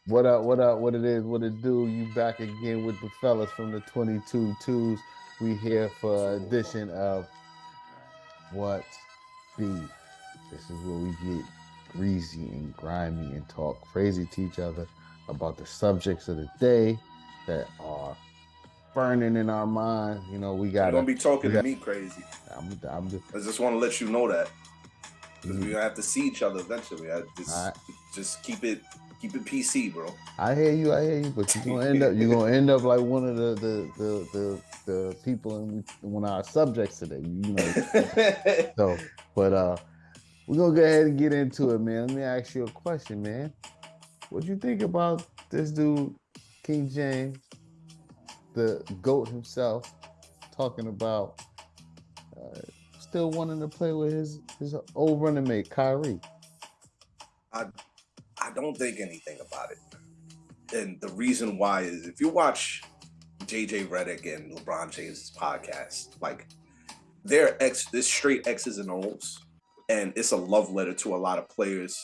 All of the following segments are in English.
What up? What up? What it is? What it do? You back again with the fellas from the 22 twos. We here for an So, edition of What's Beef. This is where we get greasy and grimy and talk crazy to each other about the subjects of the day that are burning in our minds. You know, you're gonna be we talking to got. me crazy. I'm just. I just want to let you know that because we're You, gonna have to see each other eventually. I I just keep it PC, bro. I hear you. I hear you. But you're gonna end up like one of the people in one of our subjects today. You know. So, but we're gonna go ahead and get into it, man. Let me ask you a question, man. What you think about this dude, King James, the GOAT himself, talking about uh, still wanting to play with his old running mate, Kyrie? I I don't think anything about it, and the reason why is if you watch JJ Redick and LeBron James' podcast, like there's straight X's and O's, and it's a love letter to a lot of players,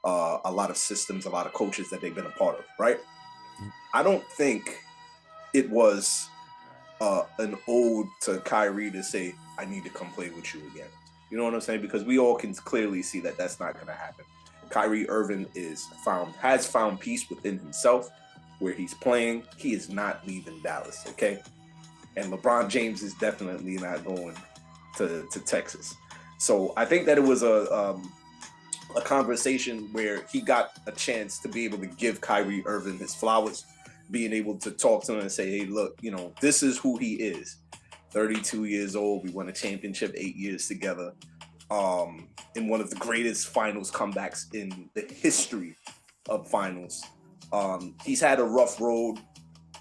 a lot of systems, a lot of coaches that they've been a part of, right? I don't think it was an ode to Kyrie to say, I need to come play with you again. You know what I'm saying? Because we all can clearly see that that's not going to happen. Kyrie Irving has found peace within himself where he's playing. He is not leaving Dallas, okay? And LeBron James is definitely not going to Texas. So I think that it was a conversation where he got a chance to be able to give Kyrie Irving his flowers, being able to talk to him and say, hey, look, you know, this is who he is. 32 years old. We won a championship 8 years together. In one of the greatest finals comebacks in the history of finals. He's had a rough road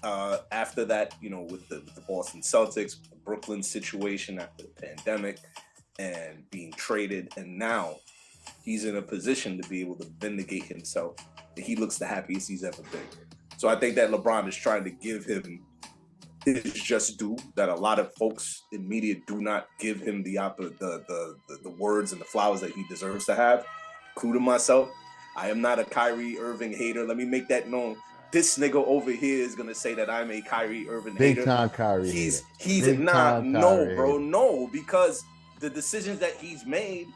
after that, you know, with the Boston Celtics, the Brooklyn situation after the pandemic and being traded. And now he's in a position to be able to vindicate himself. And he looks the happiest he's ever been. So I think that LeBron is trying to give him his just due, that a lot of folks in media do not give him the words and the flowers that he deserves to have. Including myself, I am not a Kyrie Irving hater. Let me make that known. This nigga over here is gonna say that I'm a Kyrie Irving Big hater. time Kyrie hater. He's Big not. time No, Kyrie bro, hater. no, because the decisions that he's made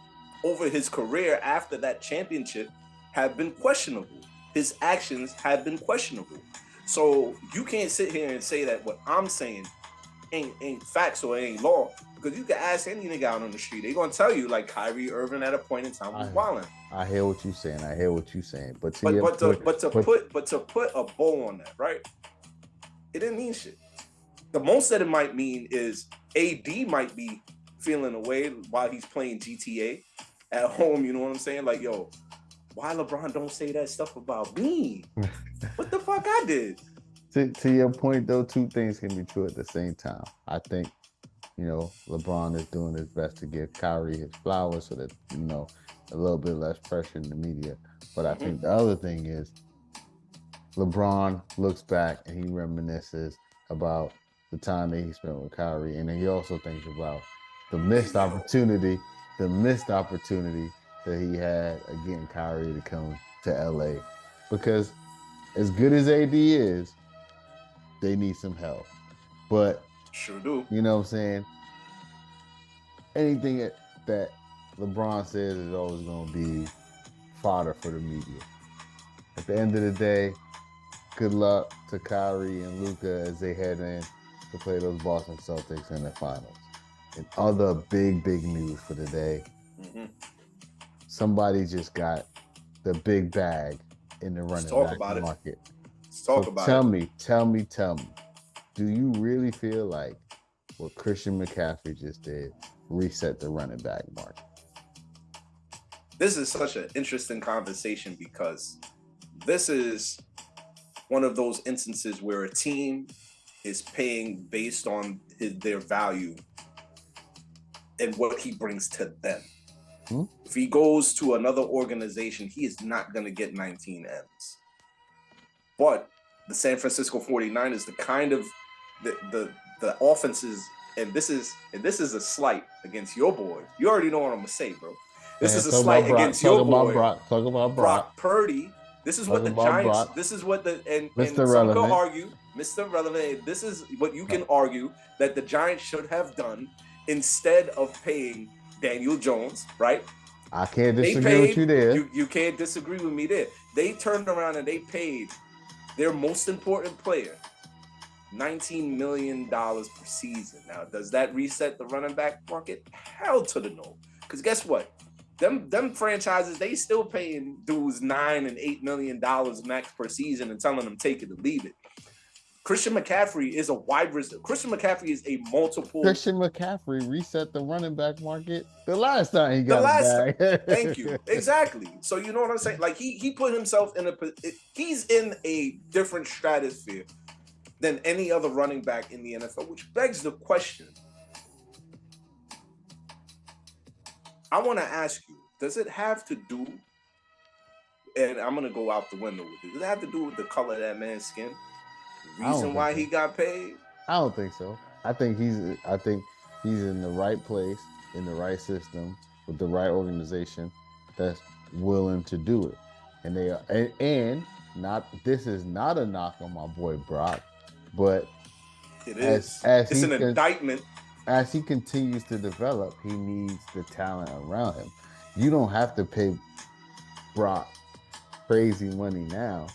over his career after that championship have been questionable. His actions have been questionable. So you can't sit here and say that what I'm saying ain't facts or ain't law, because you can ask any nigga out on the street. They're gonna tell you like Kyrie Irving at a point in time was wilding. I hear what you're saying. I hear what you're saying. But To put a bow on that, right? It didn't mean shit. The most that it might mean is AD might be feeling away while he's playing GTA at home. You know what I'm saying? Like, yo, why LeBron don't say that stuff about me? What the fuck I did? To your point, though, two things can be true at the same time. I think, you know, LeBron is doing his best to give Kyrie his flowers so that, you know, a little bit less pressure in the media. But I think the other thing is LeBron looks back and he reminisces about the time that he spent with Kyrie. And then he also thinks about the missed opportunity that he had of getting Kyrie to come to LA. Because as good as AD is, they need some help. But sure do. you know what I'm saying? Anything that LeBron says is always going to be fodder for the media. At the end of the day, good luck to Kyrie and Luka as they head in to play those Boston Celtics in the finals. And other big news for the day. Mm-hmm. Somebody just got the big bag in the running back market. Let's talk about it. Tell me. Do you really feel like what Christian McCaffrey just did reset the running back market? This is such an interesting conversation because this is one of those instances where a team is paying based on their value and what he brings to them. If he goes to another organization, he is not going to get 19 M's. But the San Francisco 49ers, the kind of the offenses, and this is a slight against your boy. You already know what I'm going to say, bro. This is a slight against your boy. Talk about Brock Purdy This is what the about Giants. Brock. This is what the and Mr. some Relevant. could argue, Mr. Relevant. This is what you can argue that the Giants should have done instead of paying Daniel Jones, right? I can't disagree with you there. You can't disagree with me there. They turned around and they paid their most important player $19 million per season. Now, does that reset the running back market? Hell to the no. Because guess what? Them franchises, they still paying dudes $9 and $8 million max per season and telling them take it or leave it. Christian McCaffrey is a wide receiver. Christian McCaffrey is a multiple. Christian McCaffrey reset the running back market the last time he got it back. Thank you. Exactly. So you know what I'm saying? Like he put himself in he's in a different stratosphere than any other running back in the NFL, which begs the question. I want to ask you, does it have to do, and I'm going to go out the window with it, does it have to do with the color of that man's skin? The reason why he got paid? I don't think so. I think he's in the right place, in the right system, with the right organization that's willing to do it. And they are, and not, this is not a knock on my boy Brock, but it is. It's an indictment. As he continues to develop, he needs the talent around him. You don't have to pay Brock crazy money now.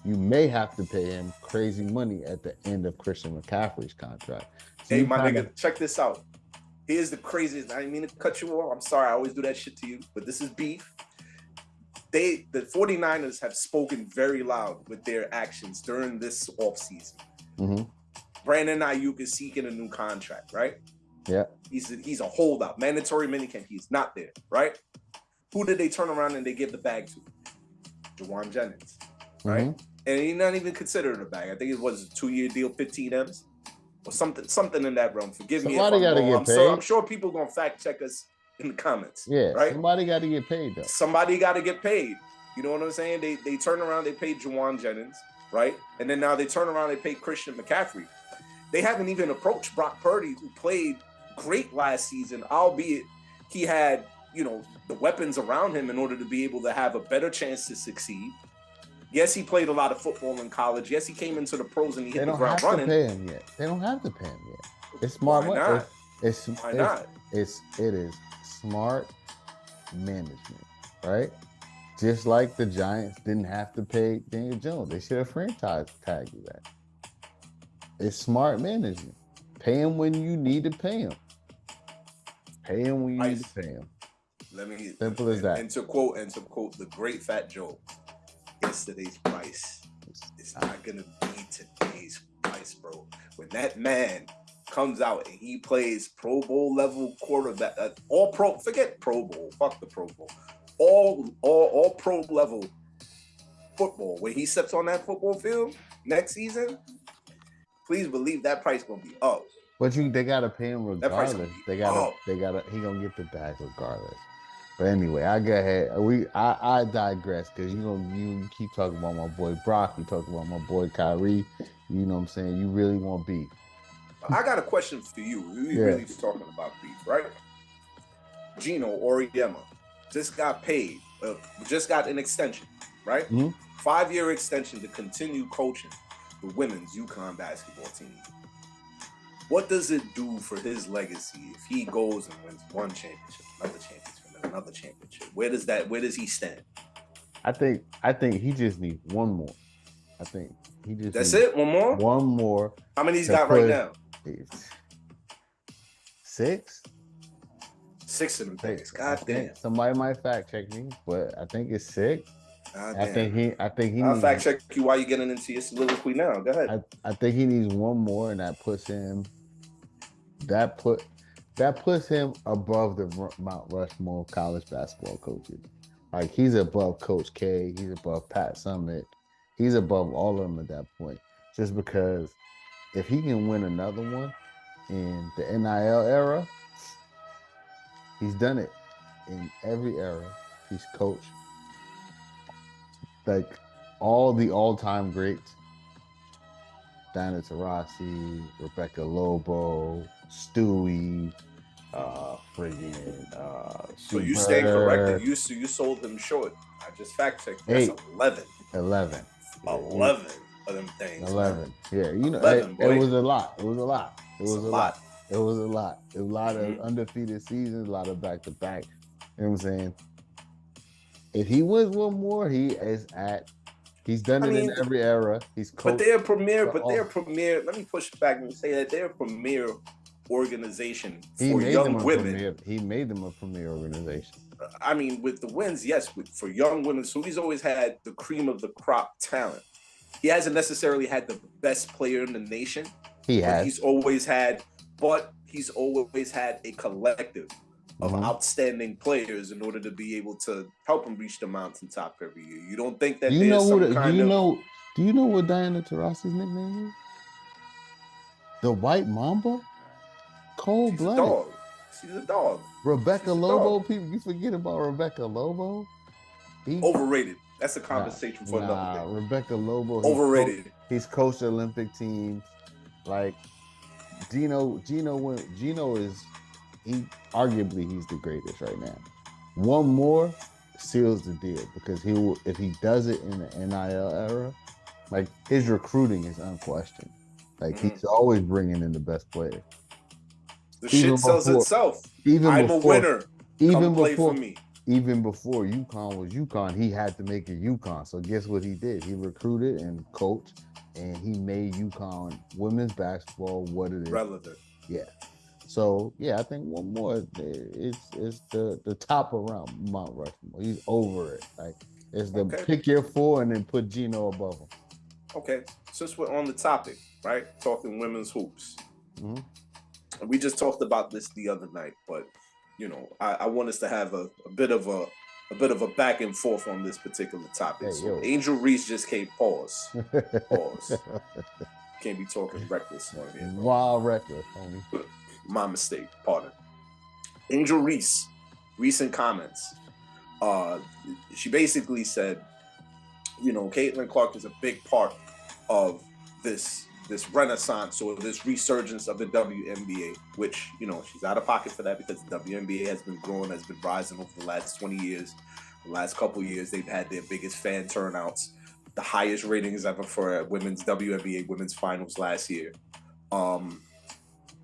You may have to pay him crazy money at the end of Christian McCaffrey's contract. So hey, my nigga, check this out. Here's the craziest. I didn't mean to cut you off. I'm sorry. I always do that shit to you, but this is beef. The 49ers have spoken very loud with their actions during this offseason. Mm-hmm. Brandon Ayuk is seeking a new contract, right? Yeah. He's a holdout. Mandatory minicamp. He's not there, right? Who did they turn around and they give the bag to? Juwan Jennings, right? Mm-hmm. And he's not even considered a bag. I think it was a 2-year deal, 15 M's, or something in that realm. Forgive me if I'm wrong. I'm sure people are gonna fact check us in the comments. Yeah, right? Somebody got to get paid though. Somebody got to get paid. You know what I'm saying? They turn around, they paid Juwan Jennings, right? And then now they turn around, they paid Christian McCaffrey. They haven't even approached Brock Purdy, who played great last season, albeit he had, the weapons around him in order to be able to have a better chance to succeed. Yes, he played a lot of football in college. Yes, he came into the pros and he hit the ground running. They don't have to pay him yet. They don't have to pay him yet. It's smart. Why not? Why not? It is smart management, right? Just like the Giants didn't have to pay Daniel Jones. They should have franchise tagged you that. It's smart management. Pay him when you need to pay him. Pay him when you need to pay him. Simple as that. And to quote the great Fat Joe, yesterday's price is not gonna be today's price, bro. When that man comes out and he plays Pro Bowl level quarterback, all pro, forget Pro Bowl, fuck the Pro Bowl, all pro level football. When he steps on that football field next season, please believe that price gonna be up. But they gotta pay him regardless. He gonna get the bag regardless. But anyway, I go ahead. I digress because you keep talking about my boy Brock, you talking about my boy Kyrie. You know what I'm saying? You really want beef. I got a question for you. You really talking about beef, right? Geno Auriemma just got paid, just got an extension, right? Mm-hmm. 5-year extension to continue coaching the women's UConn basketball team. What does it do for his legacy if he goes and wins one championship, another championship? Where does he stand? I think he just needs one more. I think he just That's it? One more? One more. How many he's got right now? 6? 6 of them things. God damn. Somebody might fact check me, but I think it's 6. I think he I'll fact check you while you're getting into your soliloquy now. Go ahead. I think he needs one more, and that puts him above the Mount Rushmore of college basketball coaches. Like, he's above Coach K, he's above Pat Summitt, he's above all of them at that point. Just because if he can win another one in the NIL era, he's done it in every era. He's coached like all the all-time greats. Diana Taurasi, Rebecca Lobo, Stewie, so you stand corrected. You sold him short. I just fact checked. That's 11. 11. 11 of them things. 11. Man. Yeah, 11, it was a lot. It was a lot. It was a lot. It was a lot. It was a lot of undefeated seasons, a lot of back-to-back. You know what I'm saying? If he wins one more, he's done it in every era. He's coached. But they're premier. Let me push back and say that they're a premier organization for young women. He made them a premier organization. I mean, with the wins, yes, for young women. So he's always had the cream of the crop talent. He hasn't necessarily had the best player in the nation. He's always had a collective of outstanding players in order to be able to help him reach the mountaintop every year. You don't think that do you know what Diana Taurasi's nickname is? The White Mamba? Cold-blooded. She's a dog. Rebecca Lobo, people, you forget about Rebecca Lobo? Overrated. That's a conversation for another day. Rebecca Lobo. Overrated. He's coached Olympic teams. Like Geno is arguably he's the greatest right now. One more seals the deal because if he does it in the NIL era, like his recruiting is unquestioned. Like he's always bringing in the best players. The shit sells itself. I'm a winner. Come play for me. Even before UConn was UConn, he had to make it UConn. So guess what he did? He recruited and coached, and he made UConn women's basketball what it is. Relevant. Yeah. So yeah, I think one more is the top around Mount Rushmore. He's over it. Like it's the pick your four and then put Geno above him. Okay. Since we're on the topic, right? Talking women's hoops. Mm-hmm. We just talked about this the other night, but I want us to have a bit of a back and forth on this particular topic. Hey, so Angel Reese just came pause. Can't be talking reckless on here. Wild reckless, homie. My mistake, pardon. Angel Reese, recent comments. She basically said, Caitlin Clark is a big part of this renaissance or this resurgence of the WNBA, which, she's out of pocket for that because the WNBA has been growing, has been rising over the last 20 years. The last couple of years, they've had their biggest fan turnouts, the highest ratings ever for women's WNBA women's finals last year.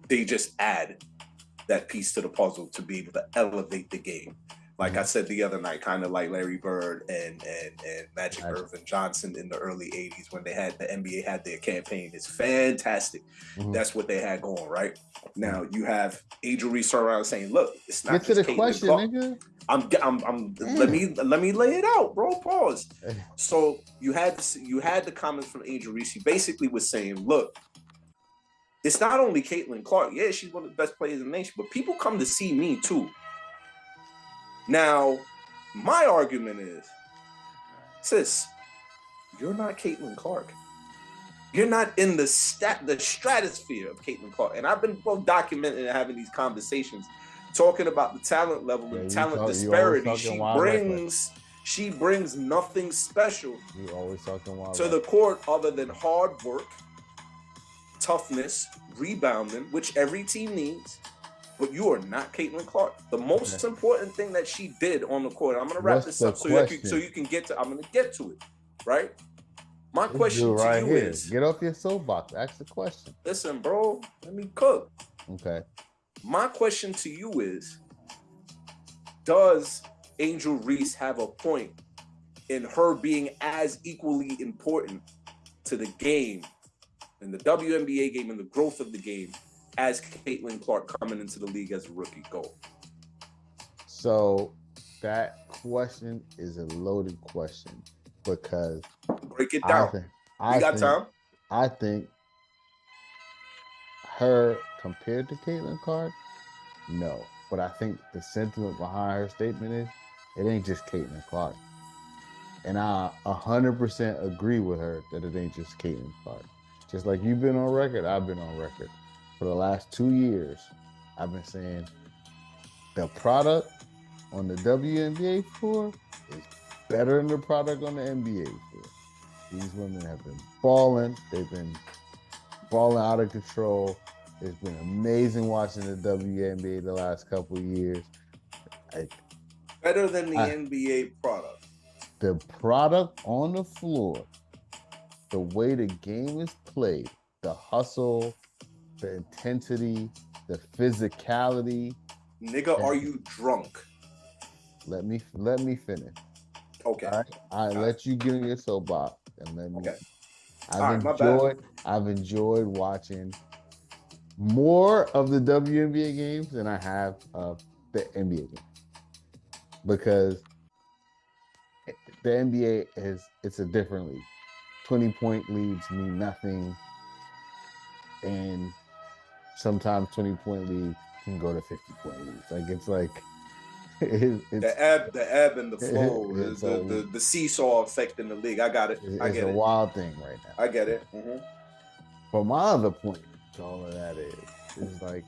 They just add that piece to the puzzle to be able to elevate the game. Like I said the other night, kind of like Larry Bird and Magic Irving Johnson in the early 80s when the NBA had their campaign. It's fantastic. Mm-hmm. That's what they had going, right? Now you have Angel Reese around saying, look, it's not get to the question, nigga. Let me lay it out, bro. Pause. So you had the comments from Angel Reese. He basically was saying, look, it's not only Caitlin Clark. Yeah, she's one of the best players in the nation, but people come to see me too. Now, my argument is, sis, you're not Caitlin Clark. You're not in the stratosphere of Caitlin Clark. And I've been both documenting and having these conversations, talking about the talent level and talent disparity. She brings nothing special to the court other than hard work, toughness, rebounding, which every team needs. But you are not Caitlin Clark. The most important thing that she did on the court, I'm going to wrap this up so you can get to, I'm going to get to it, right? My question to you is... Get off your soapbox. Ask the question. Listen, bro, let me cook. Okay. My question to you is, does Angel Reese have a point in her being as equally important to the game, in the WNBA game, and the growth of the game, as Caitlin Clark coming into the league as a rookie? Go. So that question is a loaded question because break it down. We got time. I think her compared to Caitlin Clark, no. But I think the sentiment behind her statement is it ain't just Caitlin Clark. And I 100% agree with her that it ain't just Caitlin Clark. Just like you've been on record, I've been on record. For the last 2 years, I've been saying the product on the WNBA floor is better than the product on the NBA floor. These women have been balling. They've been balling out of control. It's been amazing watching the WNBA the last couple of years. Better than the NBA product. the product on the floor, the way the game is played, the hustle, the intensity, the physicality. Nigga, are you drunk? Let me finish. Okay. All right. I let you get in your soapbox and let me. Okay. I've enjoyed watching more of the WNBA games than I have of the NBA games because the NBA it's a different league. 20-point leads mean nothing, and sometimes 20-point leagues can go to 50-point leagues. Like it's like it's the ebb and the flow, the seesaw effect in the league. I got it. It's a wild thing right now. I get it. Mm-hmm. But my other point to all of that is like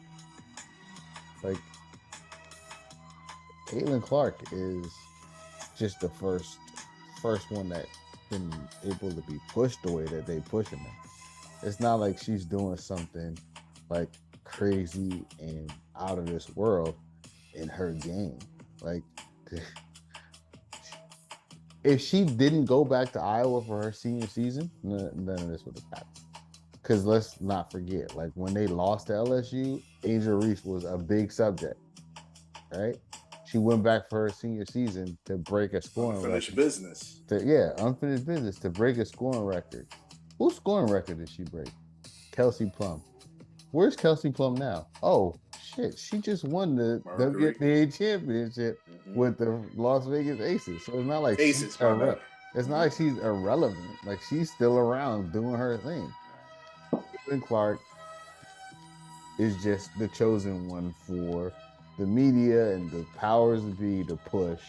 Caitlin Clark is just the first one that been able to be pushed the way that they pushing her. It's not like she's doing something like crazy and out of this world in her game. Like if she didn't go back to Iowa for her senior season, none of this would have happened. Because let's not forget, like when they lost to LSU, Angel Reese was a big subject, right? She went back for her senior season to break a scoring unfinished record. Business. Unfinished business to break a scoring record. Whose scoring record did she break? Kelsey Plum. Where's Kelsey Plum now? Oh, shit. She just won the WNBA championship with the Las Vegas Aces. So it's not like it's not like she's irrelevant. Like she's still around doing her thing. Caitlin Clark is just the chosen one for the media and the powers that be to push.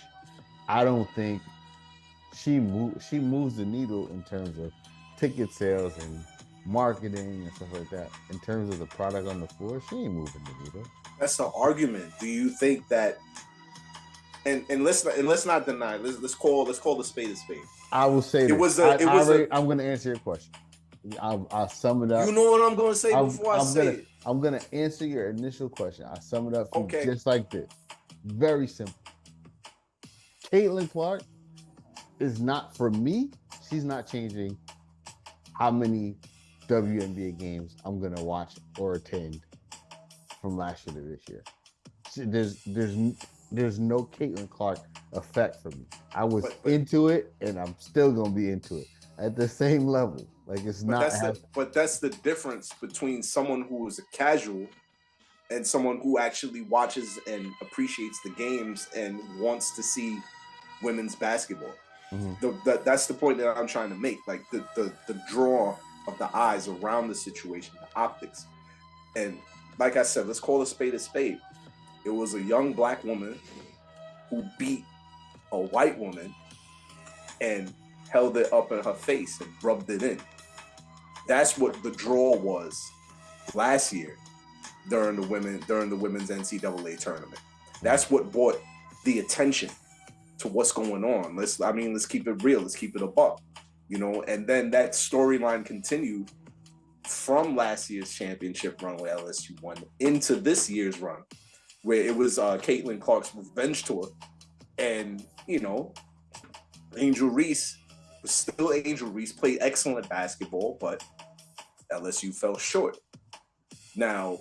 I don't think she moves the needle in terms of ticket sales and marketing and stuff like that. In terms of the product on the floor, she ain't moving the needle. That's the argument. Do you think that? And let's not deny. Let's call the spade a spade. I will say I'm going to answer your question. I'll sum it up. You know what I'm going to say before I say it. I'm going to answer your initial question. I'll sum it up for you just like this. Very simple. Caitlin Clark is not, for me, she's not changing how many WNBA games I'm going to watch or attend from last year to this year. There's no Caitlin Clark effect for me. I was into it, and I'm still going to be into it at the same level. Like it's not. But that's the difference between someone who is a casual and someone who actually watches and appreciates the games and wants to see women's basketball. Mm-hmm. That's the point that I'm trying to make. Like the draw of the eyes around the situation, the optics. And like I said, let's call a spade a spade. It was a young black woman who beat a white woman and held it up in her face and rubbed it in. That's what the draw was last year during the women's NCAA tournament. That's what brought the attention to what's going on. Let's keep it real. Let's keep it a buck, and then that storyline continued from last year's championship run where LSU won into this year's run, where it was Caitlin Clark's revenge tour. And, Angel Reese was still Angel Reese, played excellent basketball, but LSU fell short. Now,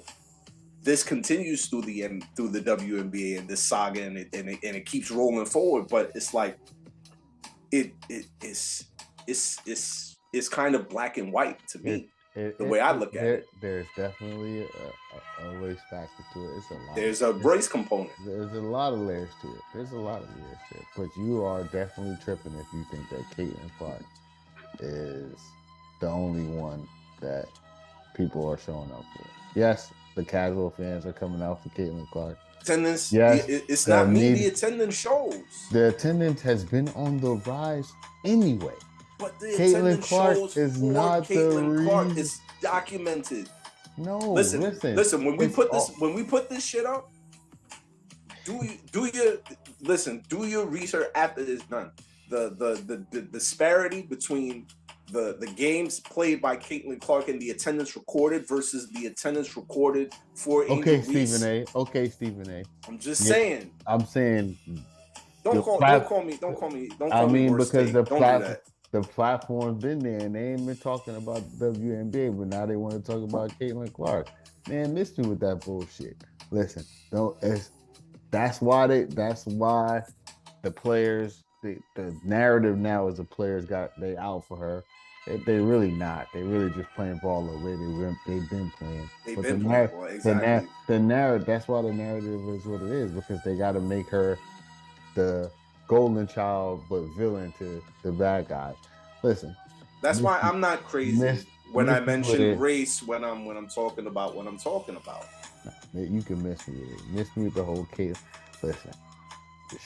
this continues through the WNBA and this saga, and it keeps rolling forward. But it's like it's kind of black and white to me. The way I look at it, there's definitely a race factor to it. It's a lot. There's a race component. There's a lot of layers to it. But you are definitely tripping if you think that Caitlin Clark is the only one that people are showing up for. Yes, the casual fans are coming out for Caitlin Clark. Attendance, yes, it's not me. The attendance shows. The attendance has been on the rise anyway. But the Caitlin Clark is not Caitlin the Clark reason. is documented. No, listen. When we put this shit up, do your research after it's done. The disparity between the games played by Caitlin Clark and the attendance recorded versus the attendance recorded for Angel Reese. Okay, Stephen A. I'm just saying. I'm saying. Don't call me because Don't do that. the platform's been there, and they ain't been talking about the WNBA, but now they want to talk about Caitlin Clark. Man, miss me with that bullshit. Listen, that's why the players, the narrative now is the players they out for her. They really not. They really just playing ball the way they've been playing. They've been playing ball, exactly. The narrative. That's why the narrative is what it is, because they got to make her the golden child but villain to the bad guy. Listen, that's why I'm not crazy when I mention race when I'm talking about what I'm talking about. You can miss me with it. Miss me with the whole case. Listen,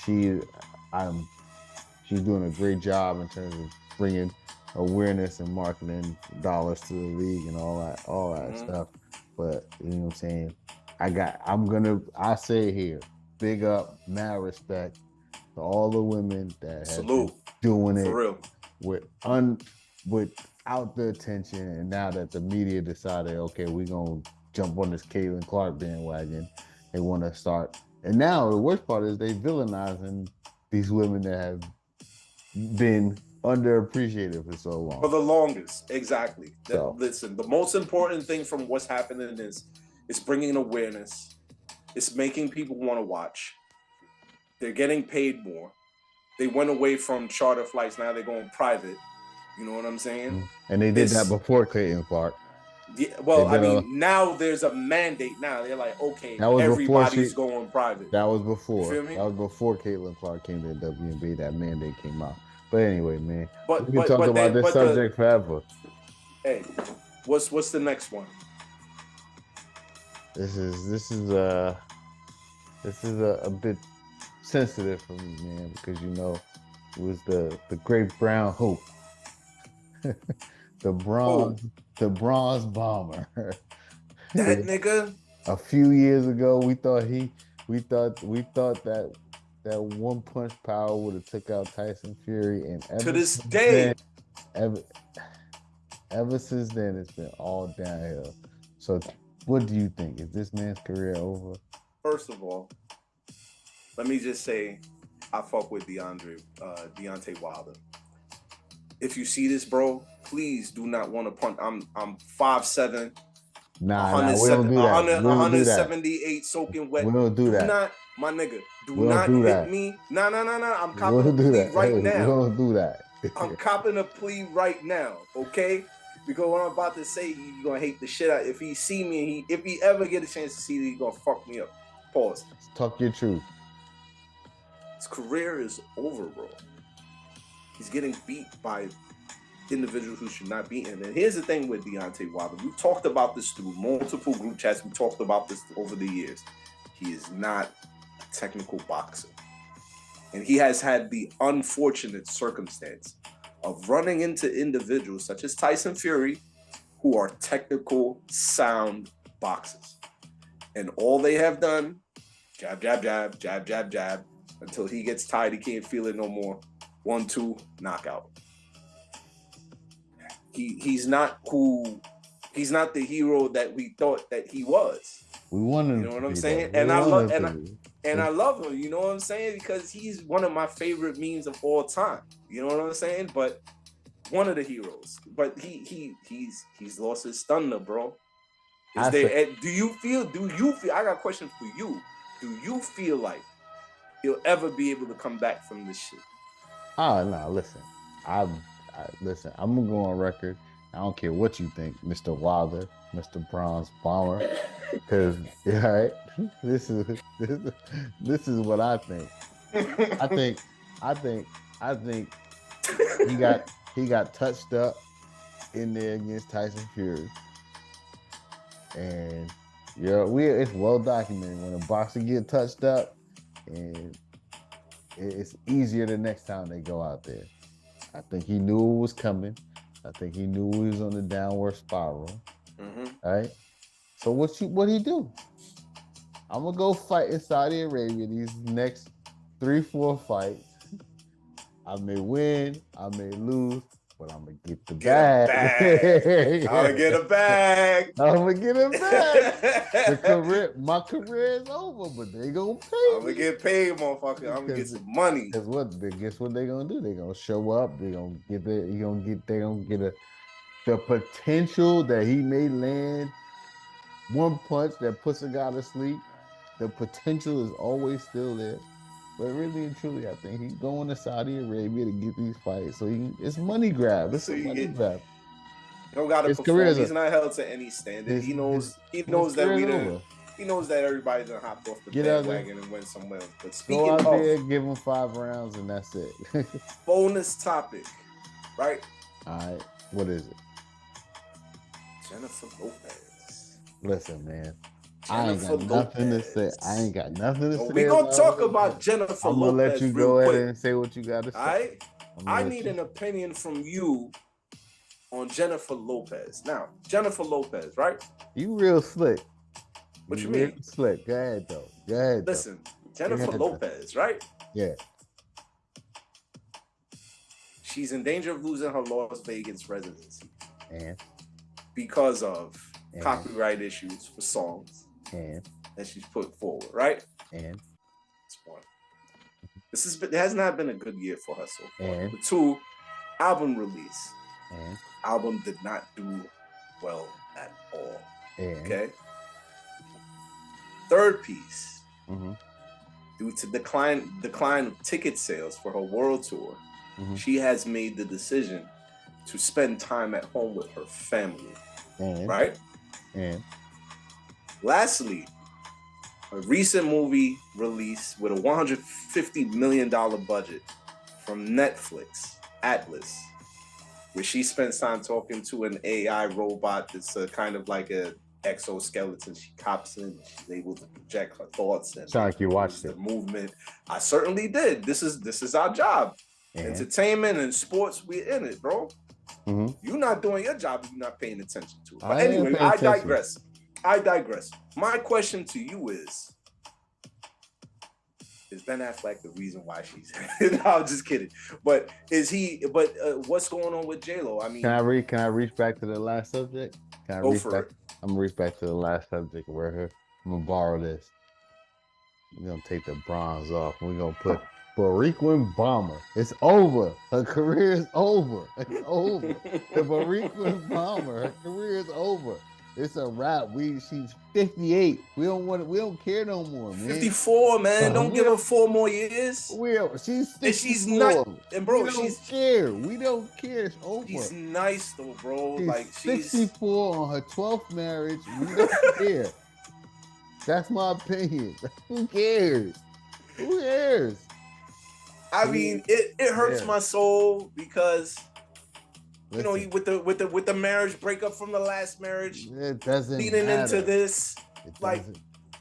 she's doing a great job in terms of bringing awareness and marketing dollars to the league and all that stuff. But you know what I'm saying? I say it here, big up, mad respect to all the women that have been doing it real. without the attention, and now that the media decided, okay, we're gonna jump on this Caitlin Clark bandwagon, they want to start. And now the worst part is they villainizing these women that have been underappreciated for so long. For the longest, exactly. Listen, the most important thing from what's happening is it's bringing awareness. It's making people want to watch. They're getting paid more. They went away from charter flights. Now they're going private. You know what I'm saying? And they did that before Caitlin Clark. Yeah, well, I mean, now there's a mandate. Now they're like, okay, everybody's going private. That was before. You feel me? That was before Caitlin Clark came to the WNBA. That mandate came out. But anyway, man, we can talk about this subject forever. Hey, what's the next one? This is a bit sensitive for me, man, because it was the great brown hope, the bronze bomber. That nigga. A few years ago, we thought that one punch power would have took out Tyson Fury, and to this day, ever since then, it's been all downhill. So, what do you think? Is this man's career over? First of all, let me just say, I fuck with Deontay Wilder. If you see this, bro, please do not want to punch. I'm 5'7". Nah, we don't do that. 178 soaking wet. We don't do that. Do not, my nigga. Do not hit me. Nah. I'm copping a plea right now. We don't do that. I'm copping a plea right now, okay? Because what I'm about to say, you're gonna hate the shit out. If he see me, if he ever get a chance to see me, he's gonna fuck me up. Pause. Talk your truth. His career is over, bro. He's getting beat by individuals who should not be in. And here's the thing with Deontay Wilder. We talked about this through multiple group chats. We talked about this over the years. He is not a technical boxer. And he has had the unfortunate circumstance of running into individuals such as Tyson Fury, who are technical, sound boxers. And all they have done, jab, jab, jab, jab, jab, jab, until he gets tired, he can't feel it no more. 1-2, knockout. He's not the hero that we thought that he was. We wanted him. You know what I'm saying? And I love him, you know what I'm saying? Because he's one of my favorite memes of all time. You know what I'm saying? But one of the heroes. But he's lost his thunder, bro. Do you feel I got a question for you. Do you feel like he'll ever be able to come back from this shit? Oh no, listen. Listen, I'm gonna go on record. I don't care what you think, Mr. Wilder, Mr. Bronze Bomber, because right, this is what I think. I think he got touched up in there against Tyson Fury, and it's well documented when a boxer get touched up, and it's easier the next time they go out there. I think he knew it was coming. I think he knew he was on the downward spiral. Mm-hmm. Right? So what he do? I'm gonna go fight in Saudi Arabia these next 3-4 fights. I may win, I may lose, but I'm gonna get the Get bag. I'm gonna get a bag. I'm gonna get a bag. My career is over, but they gonna pay. I'm gonna get paid, motherfucker. I'm gonna get some money. Guess what they gonna do? They gonna show up. They gonna get the potential that he may land one punch that puts a guy to sleep. The potential is always still there. But really and truly, I think he's going to Saudi Arabia to get these fights. So it's money grab. It's a money grab. You don't gotta perform. He's not held to any standard. He knows that he knows that everybody's gonna hop off the bandwagon and win somewhere. But speaking go out there, give him 5 rounds, and that's it. Bonus topic, right? All right. What is it? Jennifer Lopez. Listen, man. I ain't got nothing to say. We're going to talk about Jennifer Lopez. I'm going to let you go ahead and say what you got to say. All right? I need an opinion from you on Jennifer Lopez. Now, Jennifer Lopez, right? You real slick. What you mean? Real slick. Go ahead, though. Listen, Jennifer Lopez, right? Yeah. She's in danger of losing her Las Vegas residency. And? Because of copyright issues for songs. That she's put forward, right? And that's one. It has not been a good year for her so far. And 2, album release. And album did not do well at all. Okay. 3rd piece. Due to decline of ticket sales for her world tour, she has made the decision to spend time at home with her family. Right? And lastly, a recent movie release with a $150 million budget from Netflix, Atlas, where she spends time talking to an AI robot that's kind of like a exoskeleton. She cops in, she's able to project her thoughts and you watched the movement. I certainly did. This is our job. Entertainment and sports, we're in it, bro. You're not doing your job if you're not paying attention to it. But anyway, I digress. My question to you is Ben Affleck the reason why she's no, I'm just kidding. But what's going on with J-Lo? I mean, can I reach back to the last subject? Go for it. I'm gonna reach back to the last subject right here. I'm gonna borrow this. We're gonna take the bronze off. We're gonna put Bariquin Bomber. It's over. Her career is over. It's over. The Bariquin Bomber. Her career is over. It's a wrap. She's 58. We don't care no more, man. 54, man. Don't give her 4 more years. She's 64. And she's not. And bro, we don't care. We don't care. It's over. She's nice though, bro. She's 64 on her 12th marriage. We don't care. That's my opinion. Who cares? Who cares? I mean, it hurts my soul because you know, with the marriage breakup from the last marriage, it doesn't leading matter. into this,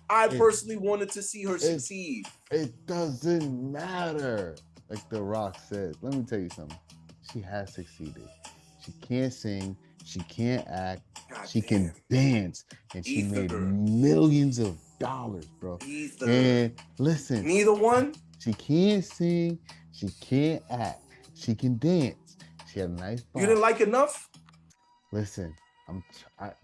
I personally wanted to see her succeed. It doesn't matter. Like The Rock said, let me tell you something. She has succeeded. She can't sing. She can't act. She can dance. And she made millions of dollars, bro. And listen. Neither one? She can't sing. She can't act. She can dance. She had a nice body. You didn't like enough? Listen,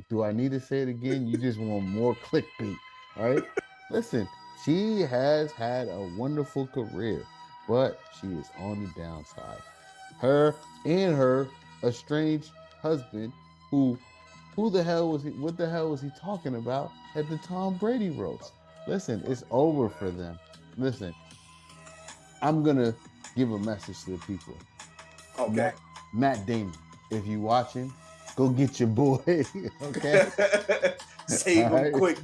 do I need to say it again? You just want more clickbait, all right? Listen, she has had a wonderful career, but she is on the downside. Her and her estranged husband, who the hell was he? What the hell was he talking about at the Tom Brady roast? Listen, it's over for them. Listen, I'm gonna give a message to the people. Okay. Matt Damon, if you watching, go get your boy. Okay. Save him quick.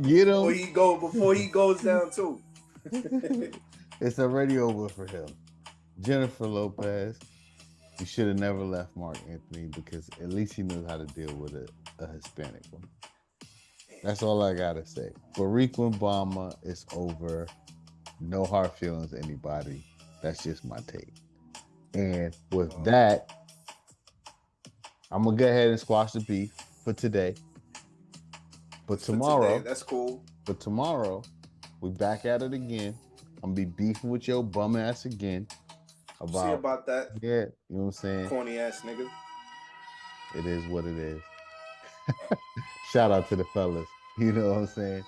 Get him before he goes down too. It's already over for him. Jennifer Lopez, you should have never left Mark Anthony because at least he knows how to deal with a Hispanic one. That's all I gotta say. Bariquin Bomber is over. No hard feelings to anybody. That's just my take. And with that, I'm gonna go ahead and squash the beef for today. But tomorrow, that's cool. But tomorrow, we back at it again. I'm gonna be beefing with your bum ass again. See about that. Yeah, you know what I'm saying? Corny ass nigga. It is what it is. Shout out to the fellas. You know what I'm saying?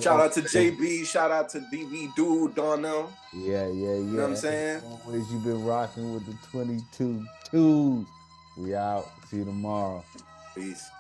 Shout out to JB. Shout out to DB Dude, Darnell. Yeah. You know what I'm saying? Always you've been rocking with the 22 twos. We out. See you tomorrow. Peace.